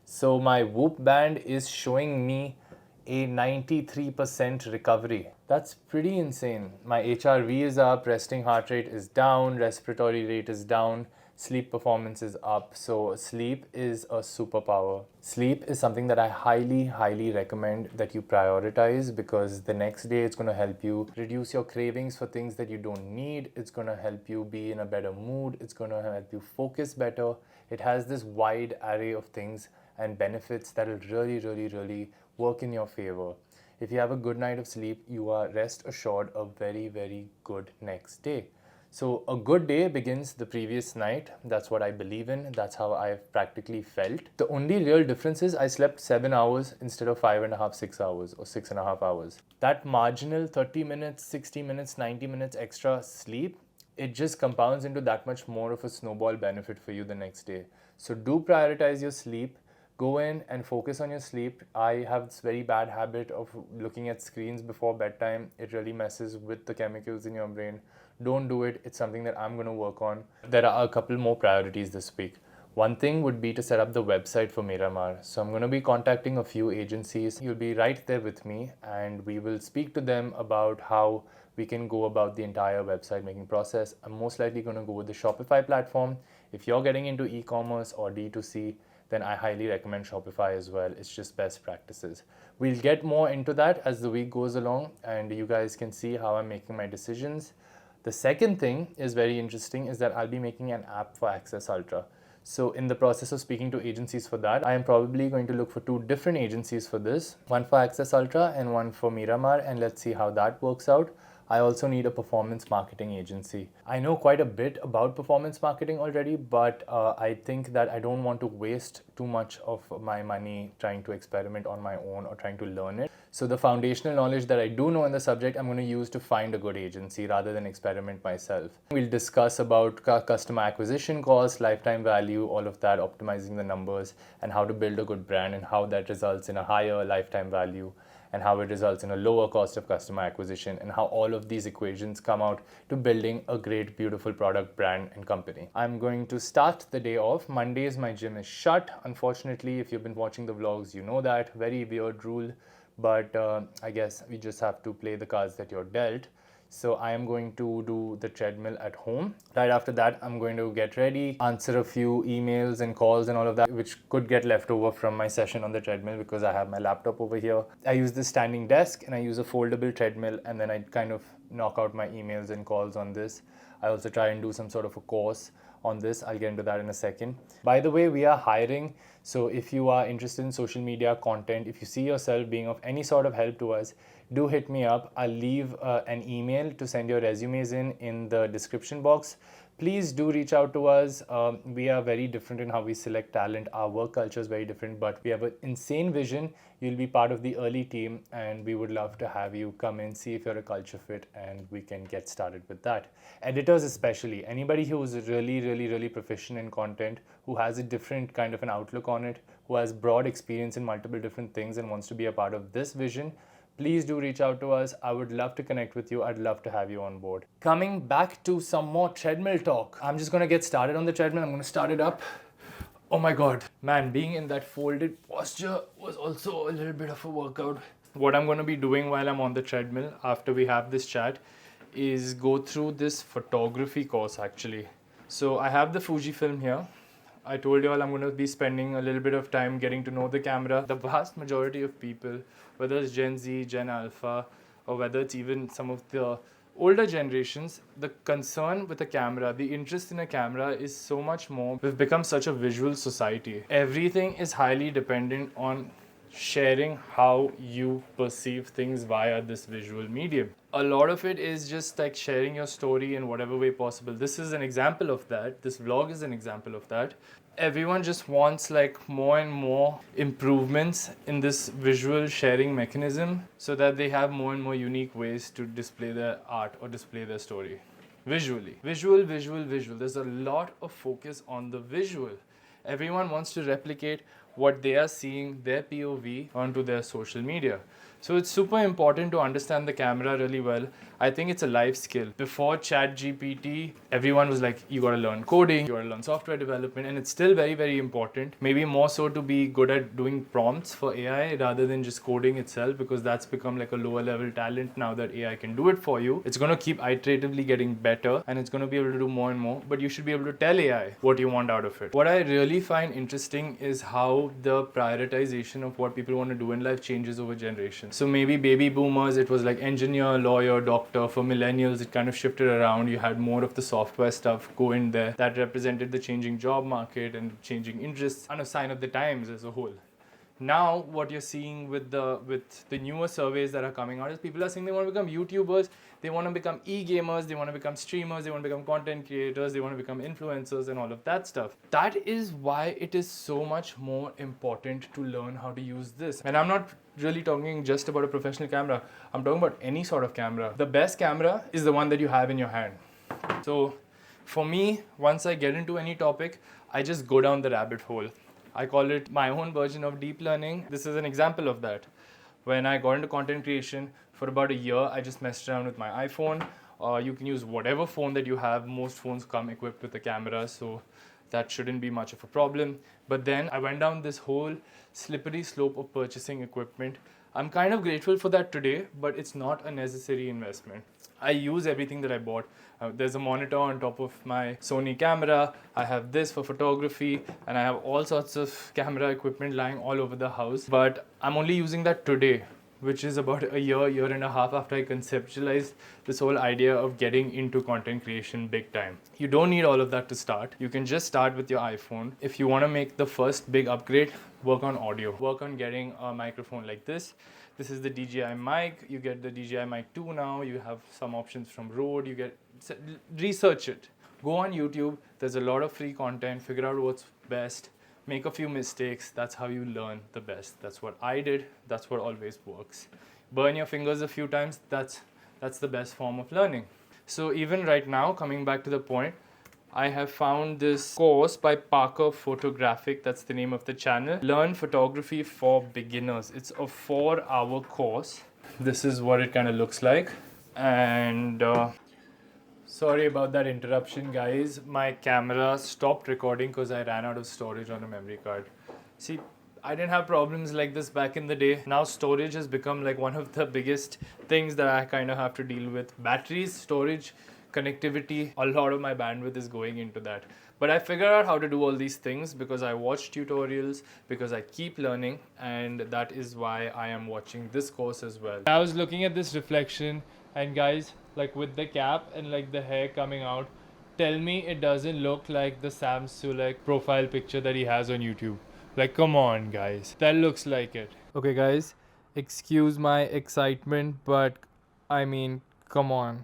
So my Whoop band is showing me a 93% recovery. That's pretty insane. My HRV is up, resting heart rate is down, respiratory rate is down, sleep performance is up. So sleep is a superpower. Sleep is something that I highly recommend that you prioritize, because the next day it's going to help you reduce your cravings for things that you don't need. It's going to help you be in a better mood. It's going to help you focus better. It has this wide array of things and benefits that will really work in your favor. If you have a good night of sleep, you are rest assured a very good next day. So a good day begins the previous night. That's what I believe in. That's how I've practically felt. The only real difference is I slept 7 hours instead of 5.5, 6 hours or 6.5 hours. That marginal 30 minutes, 60 minutes, 90 minutes extra sleep, it just compounds into that much more of a snowball benefit for you the next day. So do prioritize your sleep. Go in and focus on your sleep. I have this very bad habit of looking at screens before bedtime. It really messes with the chemicals in your brain. Don't do it. It's something that I'm going to work on. There are a couple more priorities this week. One thing would be to set up the website for Miramar. So I'm going to be contacting a few agencies. You'll be right there with me, and we will speak to them about how we can go about the entire website making process. I'm most likely going to go with the Shopify platform. If you're getting into e-commerce or D2C, then I highly recommend Shopify as well. It's just best practices. We'll get more into that as the week goes along, and you guys can see how I'm making my decisions. The second thing is very interesting, is that I'll be making an app for Access Ultra. So in the process of speaking to agencies for that, I am probably going to look for 2 different agencies for this, one for Access Ultra and one for Miramar, and let's see how that works out. I also need a performance marketing agency. I know quite a bit about performance marketing already, but I think that I don't want to waste too much of my money trying to experiment on my own or trying to learn it. So the foundational knowledge that I do know in the subject, I'm going to use to find a good agency rather than experiment myself. We'll discuss about customer acquisition costs, lifetime value, all of that, optimizing the numbers, and how to build a good brand and how that results in a higher lifetime value, and how it results in a lower cost of customer acquisition, and how all of these equations come out to building a great, beautiful product, brand, and company. I'm going to start the day off. Mondays, my gym is shut. Unfortunately, if you've been watching the vlogs, you know that. Very weird rule, but I guess we just have to play the cards that you're dealt. So I am going to do the treadmill at home. Right after that, I'm going to get ready, answer a few emails and calls and all of that, which could get left over from my session on the treadmill because I have my laptop over here. I use this standing desk and I use a foldable treadmill, and then I kind of knock out my emails and calls on this. I also try and do some sort of a course on this. I'll get into that in a second. By the way, we are hiring. So if you are interested in social media content, if you see yourself being of any sort of help to us, do hit me up. I'll leave an email to send your resumes in the description box. Please do reach out to us. We are very different in how we select talent. Our work culture is very different, but we have an insane vision. You'll be part of the early team, and we would love to have you come in, see if you're a culture fit, and we can get started with that. Editors especially, anybody who's really proficient in content, who has a different kind of an outlook on it, who has broad experience in multiple different things and wants to be a part of this vision, please do reach out to us. I would love to connect with you. I'd love to have you on board. Coming back to some more treadmill talk. I'm just going to get started on the treadmill. I'm going to start it up. Oh my God. Man, being in that folded posture was also a little bit of a workout. What I'm going to be doing while I'm on the treadmill after we have this chat is go through this photography course actually. So I have the Fujifilm here. I told you all I'm going to be spending a little bit of time getting to know the camera. The vast majority of people, whether it's Gen Z, Gen Alpha, or whether it's even some of the older generations, the concern with a camera, the interest in a camera is so much more. We've become such a visual society. Everything is highly dependent on sharing how you perceive things via this visual medium. A lot of it is just like sharing your story in whatever way possible. This is an example of that. This vlog is an example of that. Everyone just wants like more and more improvements in this visual sharing mechanism so that they have more and more unique ways to display their art or display their story visually. Visual. There's a lot of focus on the visual. Everyone wants to replicate what they are seeing, their POV, onto their social media. So it's super important to understand the camera really well. I think it's a life skill. Before ChatGPT, everyone was like, you gotta learn coding, you gotta learn software development, and it's still very, very important. Maybe more so to be good at doing prompts for AI rather than just coding itself, because that's become like a lower level talent now that AI can do it for you. It's gonna keep iteratively getting better, and it's gonna be able to do more and more, but you should be able to tell AI what you want out of it. What I really find interesting is how the prioritization of what people want to do in life changes over generations. So maybe baby boomers, it was like engineer, lawyer, doctor. For millennials, it kind of shifted around. You had more of the software stuff go in there that represented the changing job market and changing interests and a sign of the times as a whole. Now what you're seeing with the newer surveys that are coming out is people are saying they want to become YouTubers, they want to become e-gamers, they want to become streamers, they want to become content creators, they want to become influencers and all of that stuff. That is why it is so much more important to learn how to use this. And I'm not really talking just about a professional camera. I'm talking about any sort of camera. The best camera is the one that you have in your hand. So for me, once I get into any topic, I just go down the rabbit hole. I call it my own version of deep learning. This is an example of that. When I got into content creation, for about a year, I just messed around with my iPhone. You can use whatever phone that you have. Most phones come equipped with a camera, so that shouldn't be much of a problem. But then I went down this whole slippery slope of purchasing equipment. I'm kind of grateful for that today, but it's not a necessary investment. I use everything that I bought. There's a monitor on top of my Sony camera. I have this for photography, and I have all sorts of camera equipment lying all over the house. But I'm only using that today, which is about a year and a half after I conceptualized this whole idea of getting into content creation big time. You don't need all of that to start. You can just start with your iPhone. If you want to make the first big upgrade, work on audio. Work on getting a microphone like this. This is the DJI mic. You get the DJI mic 2 now. You have some options from Rode. Research it. Go on YouTube. There's a lot of free content. Figure out what's best. Make a few mistakes. That's how you learn the best. That's what I did. That's what always works. Burn your fingers a few times. That's the best form of learning. So even right now, coming back to the point, I have found this course by Parker Photographic, that's the name of the channel. Learn Photography for Beginners. It's a 4-hour course. This is what it kind of looks like. And sorry about that interruption, guys. My camera stopped recording because I ran out of storage on a memory card. See, I didn't have problems like this back in the day. Now storage has become like one of the biggest things that I kind of have to deal with. Batteries, storage, connectivity, a lot of my bandwidth is going into that. But I figured out how to do all these things because I watch tutorials, because I keep learning, and that is why I am watching this course as well. I was looking at this reflection, and guys, like with the cap and like the hair coming out, tell me it doesn't look like the Sam Sulek profile picture that he has on YouTube. Like, come on, guys. That looks like it. Okay, guys, excuse my excitement, but I mean, come on.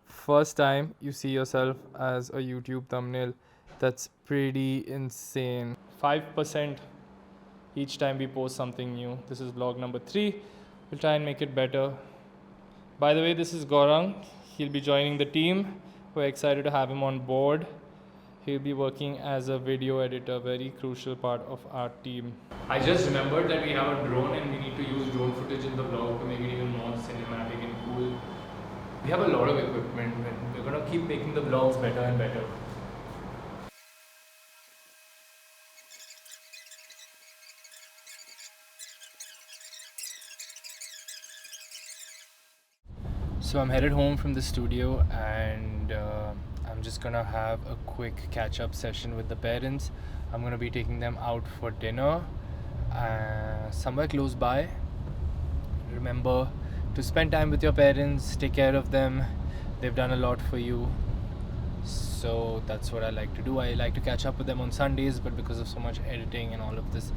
First time you see yourself as a YouTube thumbnail, that's pretty insane. 5% each time we post something new. This is vlog number 3. We'll try and make it better. By the way, this is Gaurang. He'll be joining the team. We're excited to have him on board. He'll be working as a video editor, very crucial part of our team. I just remembered that we have a drone and we need to use drone footage in the vlog to make it even more cinematic and cool. We have a lot of equipment and we're gonna keep making the vlogs better and better. So I'm headed home from the studio and I'm just gonna have a quick catch-up session with the parents. I'm gonna be taking them out for dinner somewhere close by. Remember to spend time with your parents, take care of them. They've done a lot for you. So that's what I like to do. I like to catch up with them on Sundays, but because of so much editing and all of this,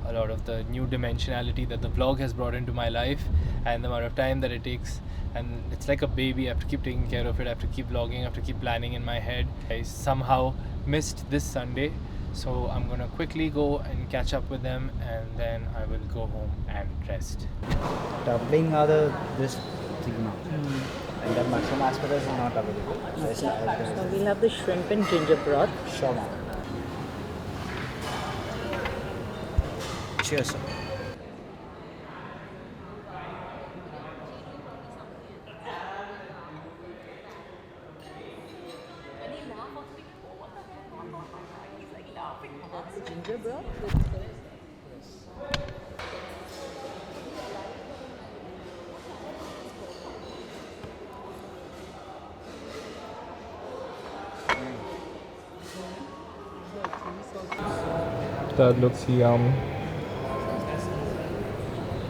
a lot of the new dimensionality that the vlog has brought into my life and the amount of time that it takes, and it's like a baby. I have to keep taking care of it. I have to keep vlogging. I have to keep planning in my head. I somehow missed this Sunday, so I'm gonna quickly go and catch up with them, and then I will go home and rest. Doubling are this thing now. And the mushroom asparagus is not available. So we'll have the shrimp and ginger broth. Sure, ma'am. Cheers, sir. Ginger broth. That looks yum.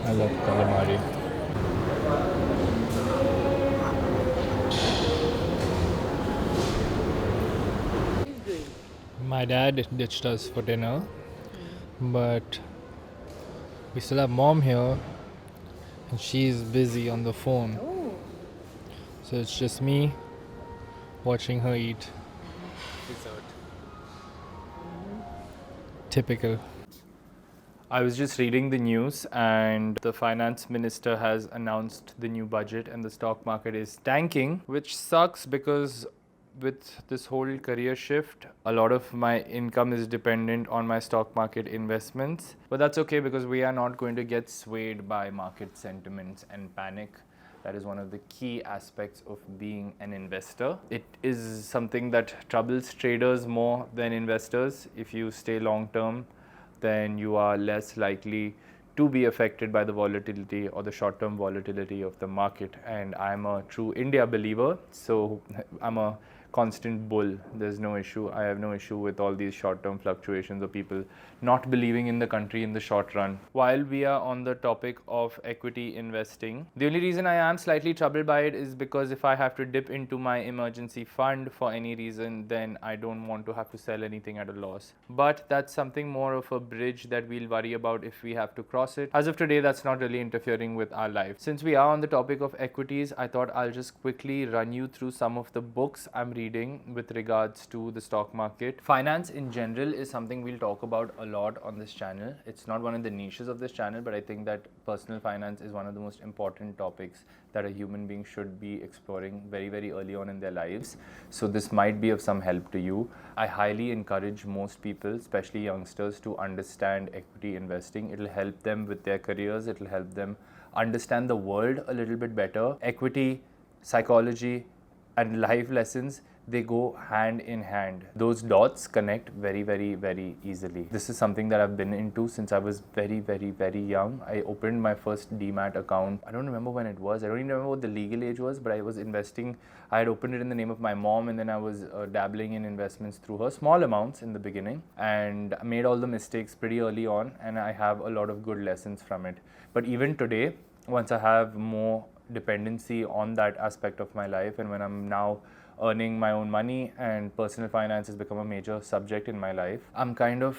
I love calamari. My dad ditched us for dinner, but we still have mom here, and she's busy on the phone. Oh, So it's just me watching her eat dessert. Typical. I was just reading the news, and the finance minister has announced the new budget, and the stock market is tanking, which sucks because with this whole career shift, a lot of my income is dependent on my stock market investments. But that's okay because we are not going to get swayed by market sentiments and panic. That is one of the key aspects of being an investor. It is something that troubles traders more than investors. If you stay long term, then you are less likely to be affected by the volatility or the short-term volatility of the market. And I'm a true India believer, so I'm a constant bull. There's no issue. I have no issue with all these short-term fluctuations of people not believing in the country in the short run. While we are on the topic of equity investing, the only reason I am slightly troubled by it is because if I have to dip into my emergency fund for any reason, then I don't want to have to sell anything at a loss. But that's something more of a bridge that we'll worry about if we have to cross it. As of today, that's not really interfering with our life. Since we are on the topic of equities, I thought I'll just quickly run you through some of the books I'm reading with regards to the stock market. Finance in general is something we'll talk about a lot on this channel. It's not one of the niches of this channel, but I think that personal finance is one of the most important topics that a human being should be exploring very, very early on in their lives. So this might be of some help to you. I highly encourage most people, especially youngsters, to understand equity investing. It'll help them with their careers. It'll help them understand the world a little bit better. Equity, psychology, and life lessons, they go hand in hand. Those dots connect very, very, very easily. This is something that I've been into since I was very, very, very young. I opened my first demat account. I don't remember when it was. I don't even remember what the legal age was, but I was investing. I had opened it in the name of my mom, and then I was dabbling in investments through her, small amounts in the beginning, and I made all the mistakes pretty early on, and I have a lot of good lessons from it. But even today, once I have more dependency on that aspect of my life, and when I'm now earning my own money and personal finance has become a major subject in my life, I'm kind of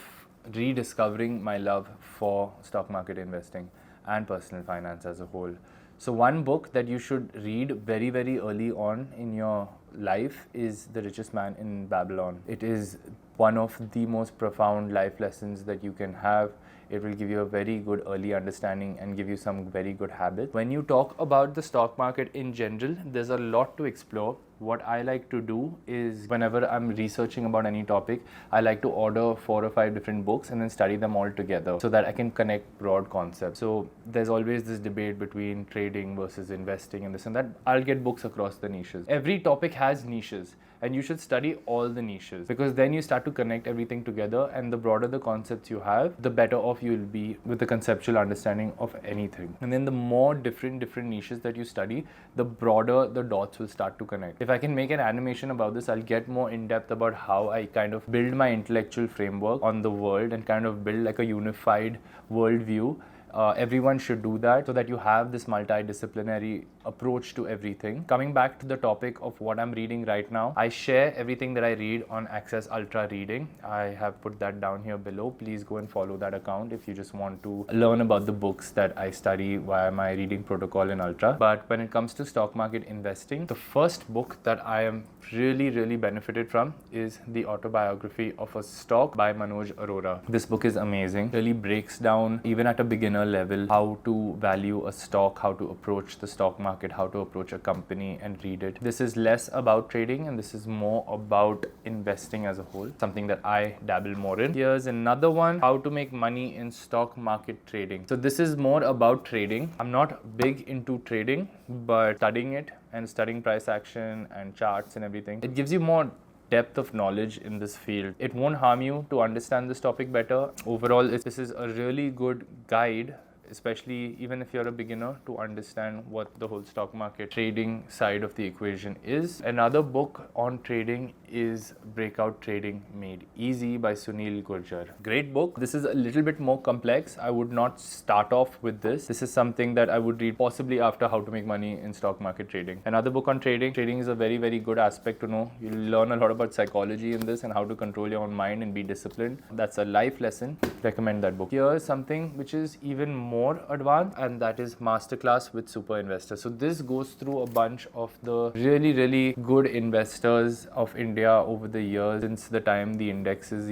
rediscovering my love for stock market investing and personal finance as a whole. So one book that you should read very, very early on in your life is The Richest Man in Babylon. It is one of the most profound life lessons that you can have. It will give you a very good early understanding and give you some very good habits. When you talk about the stock market in general, there's a lot to explore. What I like to do is whenever I'm researching about any topic, I like to order 4 or 5 different books and then study them all together so that I can connect broad concepts. So there's always this debate between trading versus investing and this and that. I'll get books across the niches. Every topic has niches, and you should study all the niches because then you start to connect everything together, and the broader the concepts you have, the better off you'll be with the conceptual understanding of anything. And then the more different niches that you study, the broader the dots will start to connect. If I can make an animation about this, I'll get more in depth about how I kind of build my intellectual framework on the world and kind of build like a unified worldview. Everyone should do that so that you have this multidisciplinary approach to everything. Coming back to the topic of what I'm reading right now, I share everything that I read on Access Ultra Reading. I have put that down here below. Please go and follow that account if you just want to learn about the books that I study via my reading protocol in Ultra. But when it comes to stock market investing, the first book that I am really benefited from is The Autobiography of a Stock by Manoj Arora. This book is amazing. Really breaks down, even at a beginner level how to value a stock, how to approach the stock market, how to approach a company and read it. This is less about trading and this is more about investing as a whole, something that I dabble more in. Here's another one, how to make money in stock market trading. So this is more about trading. I'm not big into trading, but studying it and studying price action and charts and everything, it gives you more depth of knowledge in this field. It won't harm you to understand this topic better. Overall, this is a really good guide, especially even if you're a beginner, to understand what the whole stock market trading side of the equation is. Another book on trading is Breakout Trading Made Easy by Sunil Gurjar. Great book. This is a little bit more complex. I would not start off with this. This is something that I would read possibly after How to Make Money in Stock Market Trading. Another book on trading. Trading is a very, very good aspect to know. You'll learn a lot about psychology in this and how to control your own mind and be disciplined. That's a life lesson. Recommend that book. Here's something which is even more advanced, and that is Masterclass with Super Investors. So this goes through a bunch of the really, really good investors of India over the years, since the time the indices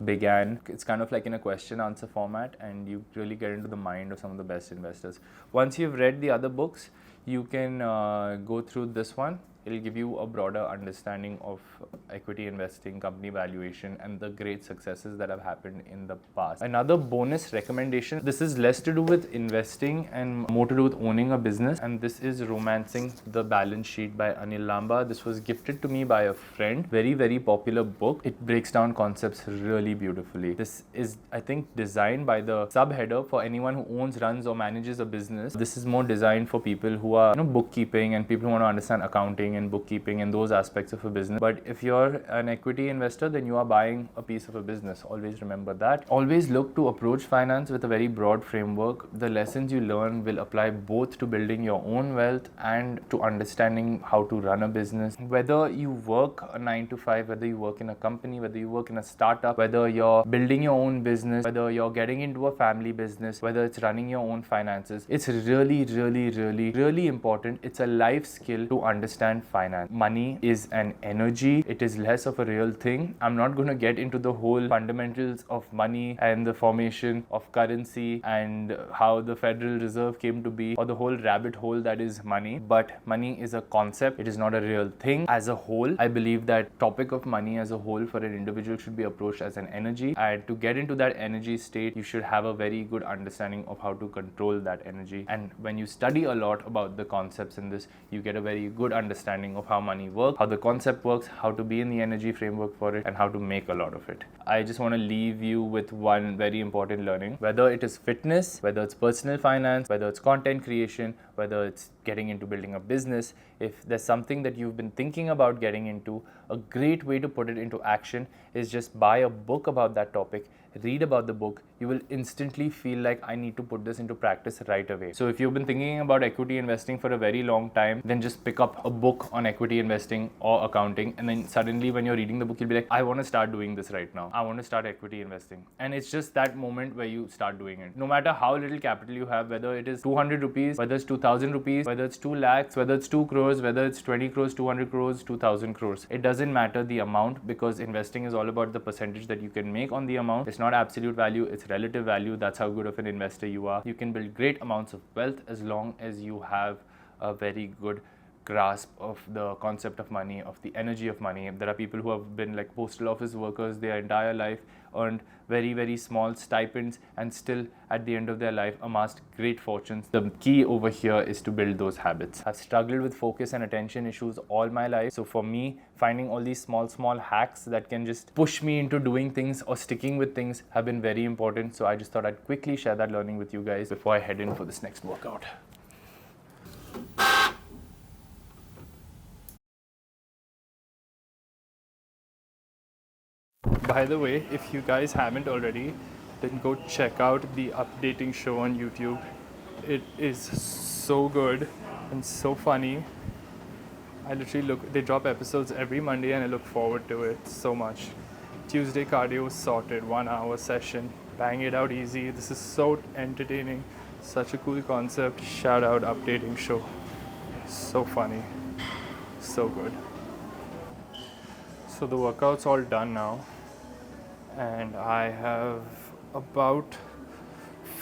began. It's kind of like in a question answer format, and you really get into the mind of some of the best investors. Once you've read the other books, you can go through this one. It'll give you a broader understanding of equity investing, company valuation, and the great successes that have happened in the past. Another bonus recommendation, this is less to do with investing and more to do with owning a business, and this is Romancing the Balance Sheet by Anil Lamba. This was gifted to me by a friend. Very, very popular book. It breaks down concepts really beautifully. This is, I think, designed by the subheader for anyone who owns, runs, or manages a business. This is more designed for people who are, bookkeeping and people who want to understand accounting and bookkeeping and those aspects of a business. But if you're an equity investor, then you are buying a piece of a business. Always remember that. Always look to approach finance with a very broad framework. The lessons you learn will apply both to building your own wealth and to understanding how to run a business. Whether you work a 9 to 5, whether you work in a company, whether you work in a startup, whether you're building your own business, whether you're getting into a family business, whether it's running your own finances, it's really, really, really, really important. It's a life skill to understand finance. Money is an energy. It is less of a real thing. I'm not going to get into the whole fundamentals of money and the formation of currency and how the Federal Reserve came to be, or the whole rabbit hole that is money. But money is a concept. It is not a real thing. As a whole, I believe that topic of money as a whole for an individual should be approached as an energy. And to get into that energy state, you should have a very good understanding of how to control that energy. And when you study a lot about the concepts in this, you get a very good understanding of how money works, how the concept works, how to be in the energy framework for it, and how to make a lot of it. I just want to leave you with one very important learning. Whether it is fitness, whether it's personal finance, whether it's content creation, whether it's getting into building a business, if there's something that you've been thinking about getting into, a great way to put it into action is just buy a book about that topic, read about the book. You will instantly feel like, I need to put this into practice right away. So if you've been thinking about equity investing for a very long time, then just pick up a book on equity investing or accounting, and then suddenly when you're reading the book, you'll be like, I want to start doing this right now. I want to start equity investing. And it's just that moment where you start doing it. No matter how little capital you have, whether it is 200 rupees, whether it's 2000 rupees, whether it's 2 lakhs, whether it's 2 crores, whether it's 20 crores, 200 crores, 2000 crores. It doesn't matter the amount, because investing is all about the percentage that you can make on the amount. It's not absolute value, it's relative value. That's how good of an investor you are. You can build great amounts of wealth as long as you have a very good grasp of the concept of money, of the energy of money. There are people who have been like postal office workers their entire life, earned very, very small stipends, and still at the end of their life amassed great fortunes. The key over here is to build those habits. I've struggled with focus and attention issues all my life. So for me, finding all these small hacks that can just push me into doing things or sticking with things have been very important. So I just thought I'd quickly share that learning with you guys before I head in for this next workout. By the way, if you guys haven't already, then go check out the updating show on YouTube. It is so good and so funny. I literally they drop episodes every Monday and I look forward to it so much. Tuesday cardio sorted, 1 hour session. Bang it out easy. This is so entertaining. Such a cool concept. Shout out updating show. So funny. So good. So the workout's all done now. And I have about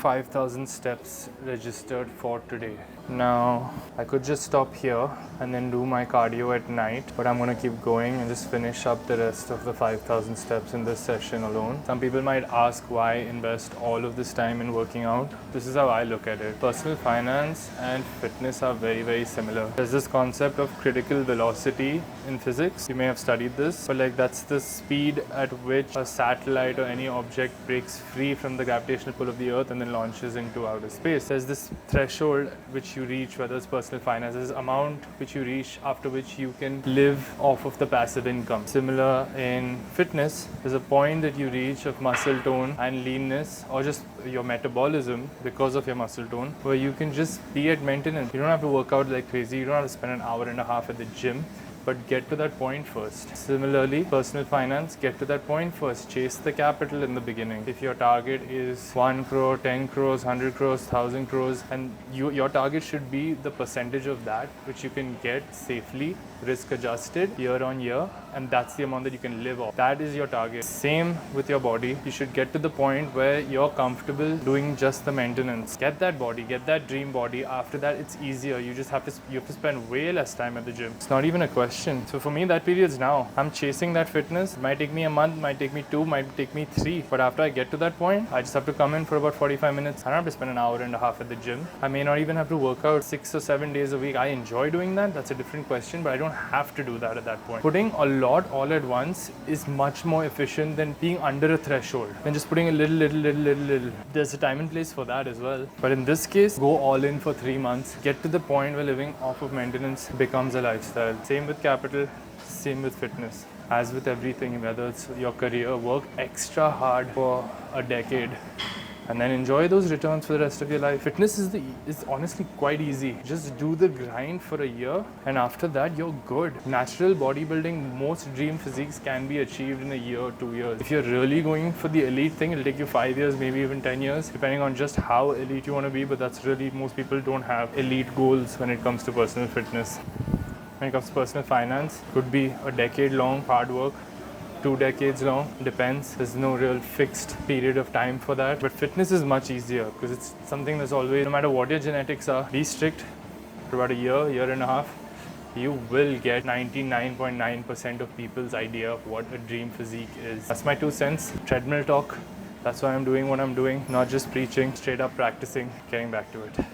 5,000 steps registered for today. Now, I could just stop here and then do my cardio at night, but I'm gonna keep going and just finish up the rest of the 5,000 steps in this session alone. Some people might ask why invest all of this time in working out. This is how I look at it. Personal finance and fitness are very, very similar. There's this concept of critical velocity in physics. You may have studied this, but like that's the speed at which a satellite or any object breaks free from the gravitational pull of the earth and then launches into outer space. There's this threshold which you reach, whether it's personal finance, there's amount which you reach after which you can live off of the passive income. Similar in fitness, there's a point that you reach of muscle tone and leanness, or just your metabolism because of your muscle tone, where you can just be at maintenance. You don't have to work out like crazy, you don't have to spend an hour and a half at the gym, but get to that point first. Similarly, personal finance, get to that point first. Chase the capital in the beginning. If your target is 1 crore, 10 crores, 100 crores, 1,000 crores, and your target should be the percentage of that which you can get safely, risk adjusted, year on year, and that's the amount that you can live off. That is your target. Same with your body. You should get to the point where you're comfortable doing just the maintenance. Get that body, get that dream body. After that, it's easier. You have to spend way less time at the gym. It's not even a question. So for me, that period's now. I'm chasing that fitness. It might take me a month, might take me 2, might take me 3. But after I get to that point, I just have to come in for about 45 minutes. I don't have to spend an hour and a half at the gym. I may not even have to work out 6 or 7 days a week. I enjoy doing that. That's a different question, but I don't have to do that at that point. Putting a lot all at once is much more efficient than being under a threshold, than just putting a little. There's a time and place for that as well. But in this case, go all in for 3 months. Get to the point where living off of maintenance becomes a lifestyle. Same with capital, same with fitness. As with everything, whether it's your career, work extra hard for a decade and then enjoy those returns for the rest of your life. Fitness is honestly quite easy. Just do the grind for a year and after that you're good. Natural bodybuilding, most dream physiques can be achieved in a year, 2 years. If you're really going for the elite thing, it'll take you 5 years, maybe even 10 years, depending on just how elite you want to be, but that's really, most people don't have elite goals when it comes to personal fitness. When it comes to personal finance, could be a decade long hard work, 2 decades long, depends. There's no real fixed period of time for that. But fitness is much easier because it's something that's always, no matter what your genetics are, be strict for about a year and a half. You will get 99.9% of people's idea of what a dream physique is. That's my 2 cents. Treadmill talk. That's why I'm doing what I'm doing, not just preaching, straight up practicing, getting back to it.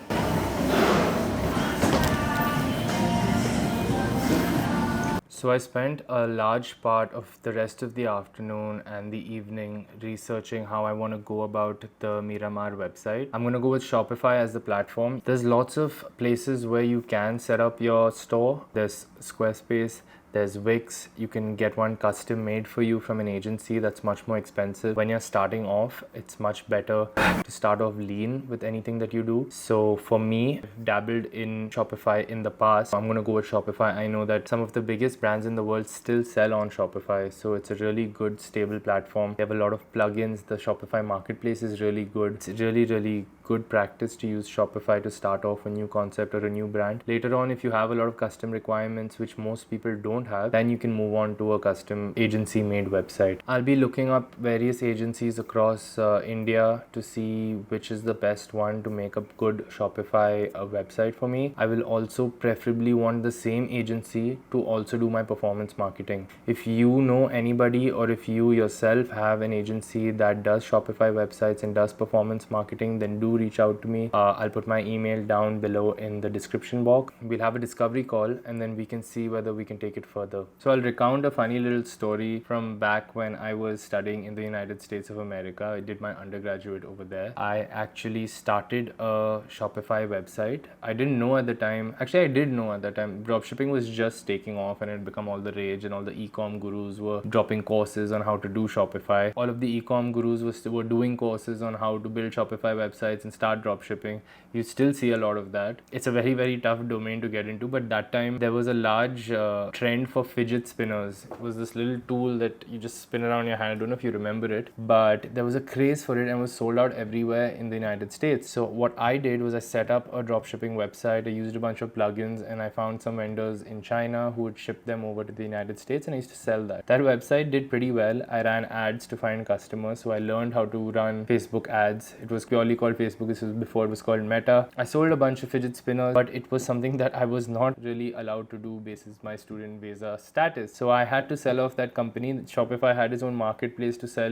So I spent a large part of the rest of the afternoon and the evening researching how I want to go about the Miramar website. I'm going to go with Shopify as the platform. There's lots of places where you can set up your store. There's Squarespace, there's Wix. You can get one custom made for you from an agency. That's much more expensive. When you're starting off, it's much better to start off lean with anything that you do. So for me, I've dabbled in Shopify in the past. I'm gonna go with Shopify. I know that some of the biggest brands in the world still sell on Shopify. So it's a really good, stable platform. They have a lot of plugins. The Shopify marketplace is really good. It's really good practice to use Shopify to start off a new concept or a new brand. Later on, if you have a lot of custom requirements, which most people don't have, then you can move on to a custom agency made website. I'll be looking up various agencies across India to see which is the best one to make a good Shopify website for me. I will also preferably want the same agency to also do my performance marketing. If you know anybody or if you yourself have an agency that does Shopify websites and does performance marketing, then do reach out to me. I'll put my email down below in the description box. We'll have a discovery call and then we can see whether we can take it further. So I'll recount a funny little story from back when I was studying in the United States of America. I did my undergraduate over there. I actually started a Shopify website. I didn't know at the time. Actually, I did know at the time. Dropshipping was just taking off and it had become all the rage, and all the e-com gurus were dropping courses on how to do Shopify. All of the e-com gurus were doing courses on how to build Shopify websites and start dropshipping. You still see a lot of that. It's a very tough domain to get into, but that time there was a large trend trend for fidget spinners. It was this little tool that you just spin around your hand. I don't know if you remember it, but there was a craze for it and was sold out everywhere in the United States. So what I did was I set up a dropshipping website. I used a bunch of plugins and I found some vendors in China who would ship them over to the United States, and I used to sell that. That website did pretty well. I ran ads to find customers, so I learned how to run Facebook ads. It was purely called Facebook. This was before it was called Meta. I sold a bunch of fidget spinners, but it was something that I was not really allowed to do basis my student visa status. So I had to sell off that company. Shopify had its own marketplace to sell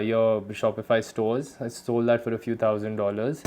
your Shopify stores. I sold that for a few $1,000s.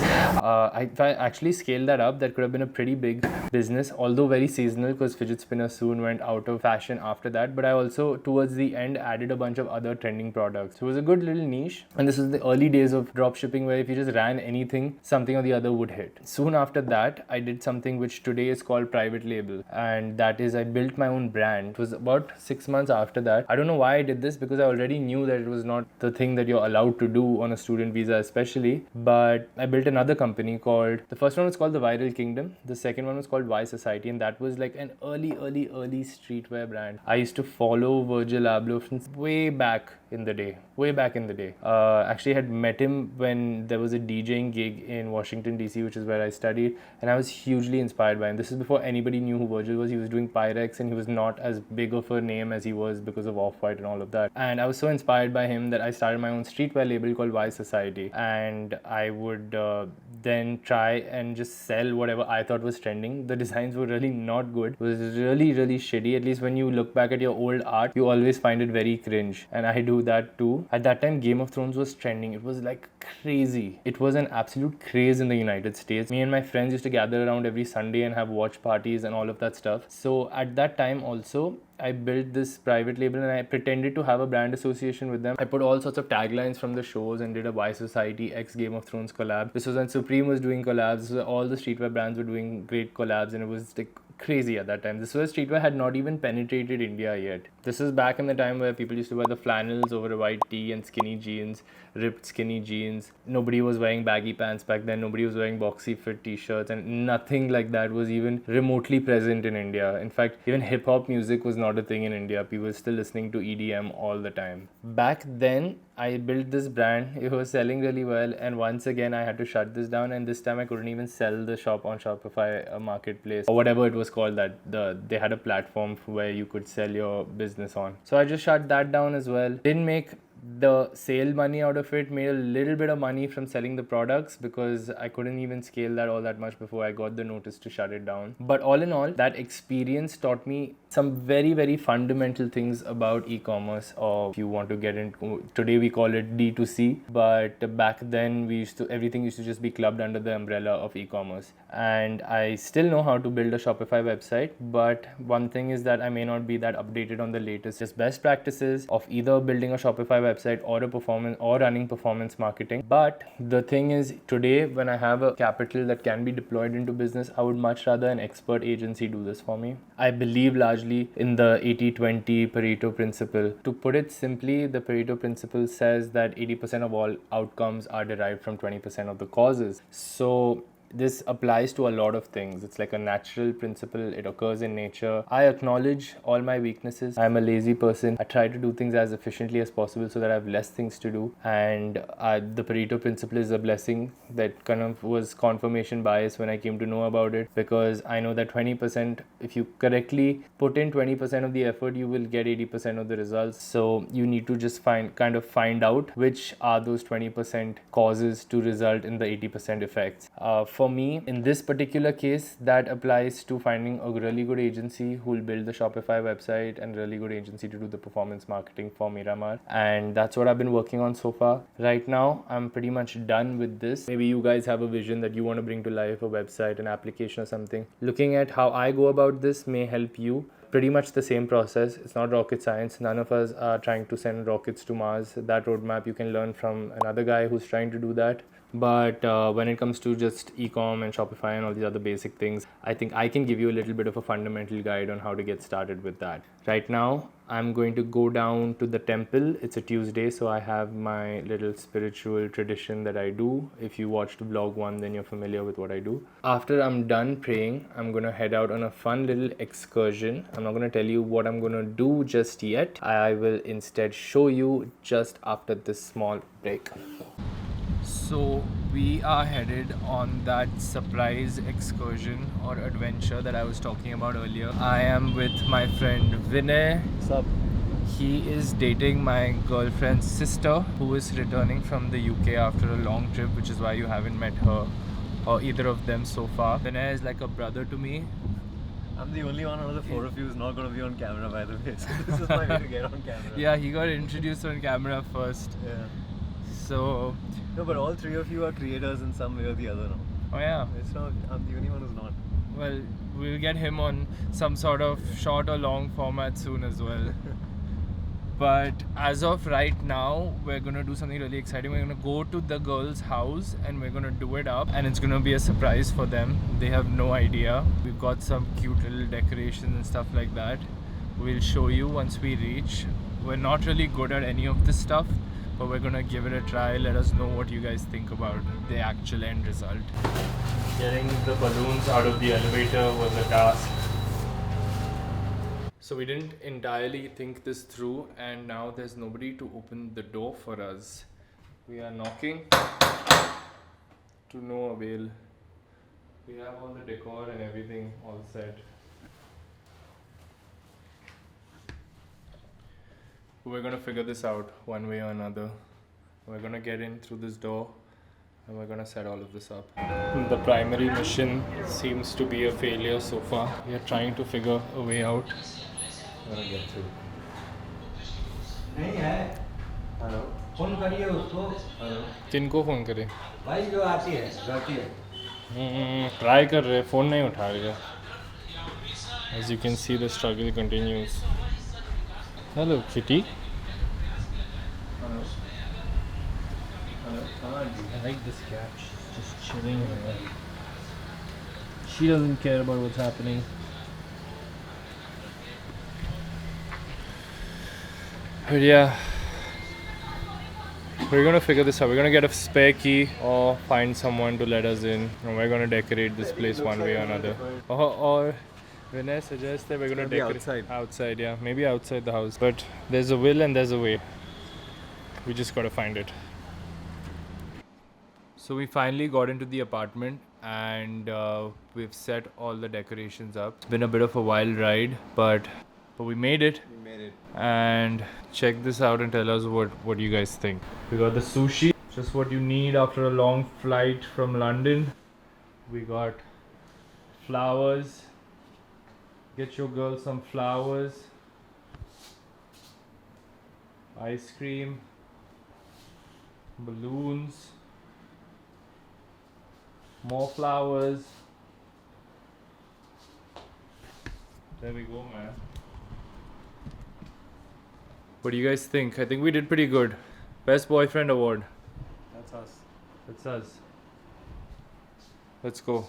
If I actually scaled that up, that could have been a pretty big business, although very seasonal because fidget spinners soon went out of fashion after that. But I also, towards the end, added a bunch of other trending products. So it was a good little niche. And this was the early days of dropshipping where if you just ran anything, something or the other would hit. Soon after that, I did something which today is called private label. And that is, I built my own brand. It was about 6 months after that. I don't know why I did this because I already knew that it was not the thing that you're allowed to do on a student visa especially. But I built another company called, the first one was called The Viral Kingdom. The second one was called Y Society, and that was like an early streetwear brand. I used to follow Virgil Abloh since way back in the day. Actually had met him when there was a DJing gig in Washington DC, which is where I studied, and I was hugely inspired by him. This is before anybody knew who Virgil was. He was doing Pyrex and he was not as big of a name as he was because of Off-White and all of that. And I was so inspired by him that I started my own streetwear label called Y Society, and I would then try and just sell whatever I thought was trending. The designs were really not good. It was really shitty. At least when you look back at your old art, you always find it very cringe, and I do that too. At that time, Game of Thrones was trending. It was like crazy. It was an absolute craze in the United States. Me and my friends used to gather around every Sunday and have watch parties and all of that stuff. So at that time also, I built this private label and I pretended to have a brand association with them. I put all sorts of taglines from the shows and did a Y Society X Game of Thrones collab. This was when Supreme was doing collabs. This was all the streetwear brands were doing great collabs, and it was like crazy at that time. This was streetwear had not even penetrated India yet. This is back in the time where people used to wear the flannels over a white tee and skinny jeans, ripped skinny jeans. Nobody was wearing baggy pants back then. Nobody was wearing boxy fit t-shirts, and nothing like that was even remotely present in India. In fact, even hip hop music was not a thing in India. People were still listening to EDM all the time. Back then, I built this brand. It was selling really well, and once again I had to shut this down, and this time I couldn't even sell the shop on Shopify marketplace or whatever it was called. That they had a platform where you could sell your business on. So I just shut that down as well. Didn't make the sale money out of it, made a little bit of money from selling the products because I couldn't even scale that all that much before I got the notice to shut it down. But all in all, that experience taught me some very fundamental things about e-commerce, or if you want to get into, today we call it D2C, but back then everything used to just be clubbed under the umbrella of e-commerce. And I still know how to build a Shopify website, but one thing is that I may not be that updated on the latest just best practices of either building a Shopify website or running performance marketing. But the thing is, today when I have a capital that can be deployed into business, I would much rather an expert agency do this for me. I believe largely in the 80-20 Pareto principle. To put it simply, the Pareto principle says that 80% of all outcomes are derived from 20% of the causes. So this applies to a lot of things. It's like a natural principle. It occurs in nature. I acknowledge all my weaknesses. I'm a lazy person. I try to do things as efficiently as possible so that I have less things to do. And the Pareto principle is a blessing that kind of was confirmation bias when I came to know about it, because I know that 20%, if you correctly put in 20% of the effort, you will get 80% of the results. So you need to just find out which are those 20% causes to result in the 80% effects. For me, in this particular case, that applies to finding a really good agency who will build the Shopify website and really good agency to do the performance marketing for Miramar. And that's what I've been working on so far. Right now, I'm pretty much done with this. Maybe you guys have a vision that you want to bring to life, a website, an application or something. Looking at how I go about this may help you. Pretty much the same process. It's not rocket science. None of us are trying to send rockets to Mars. That roadmap you can learn from another guy who's trying to do that. But when it comes to just e-com and Shopify and all these other basic things, I think I can give you a little bit of a fundamental guide on how to get started with that. Right now, I'm going to go down to the temple. It's a Tuesday, so I have my little spiritual tradition that I do. If you watched vlog 1, then you're familiar with what I do. After I'm done praying, I'm gonna head out on a fun little excursion. I'm not gonna tell you what I'm gonna do just yet. I will instead show you just after this small break. So we are headed on that surprise excursion or adventure that I was talking about earlier. I am with my friend Vinay. What's up? He is dating my girlfriend's sister, who is returning from the UK after a long trip, which is why you haven't met her or either of them so far. Vinay is like a brother to me. I'm the only one out of the 4 of you who's not going to be on camera, by the way. So this is my way to get on camera. Yeah, he got introduced on camera first. Yeah. So, No, but all 3 of you are creators in some way or the other now. oh yeah. It's not, I'm the only one who's not. Well, we'll get him on some sort of short or long format soon as well. But as of right now, we're gonna do something really exciting. We're gonna go to the girl's house and we're gonna do it up, and it's gonna be a surprise for them. They have no idea. We've got some cute little decorations and stuff like that. We'll show you once we reach. We're not really good at any of this stuff, but we're gonna give it a try. Let us know what you guys think about the actual end result. Getting the balloons out of the elevator was a task. So we didn't entirely think this through, and now there's nobody to open the door for us. We are knocking to no avail. We have all the decor and everything all set. We're gonna figure this out one way or another. We're gonna get in through this door and we're gonna set all of this up. The primary mission seems to be a failure so far. We are trying to figure a way out. We're gonna get through. नहीं है. Hello. Phone करिए उसको. किनको phone करें? भाई जो आती है, जाती है. ट्राई कर रहे, फोन नहीं उठा रहे. As you can see, the struggle continues. Hello, kitty. Hello. Hello. I like this cat. She's just chilling here. She doesn't care about what's happening. But yeah, we're gonna figure this out. We're gonna get a spare key or find someone to let us in, and we're gonna decorate this place one way or another. Or Vinay suggests that we're gonna Maybe decorate outside. Outside, yeah, maybe outside the house. But there's a will and there's a way. We just gotta find it. So we finally got into the apartment and we've set all the decorations up. It's been a bit of a wild ride, but we made it. We made it. And check this out and tell us what you guys think. We got the sushi, just what you need after a long flight from London. We got flowers. Get your girl some flowers. Ice cream. Balloons. More flowers. There we go, man. What do you guys think? I think we did pretty good. Best boyfriend award. That's us. That's us. Let's go.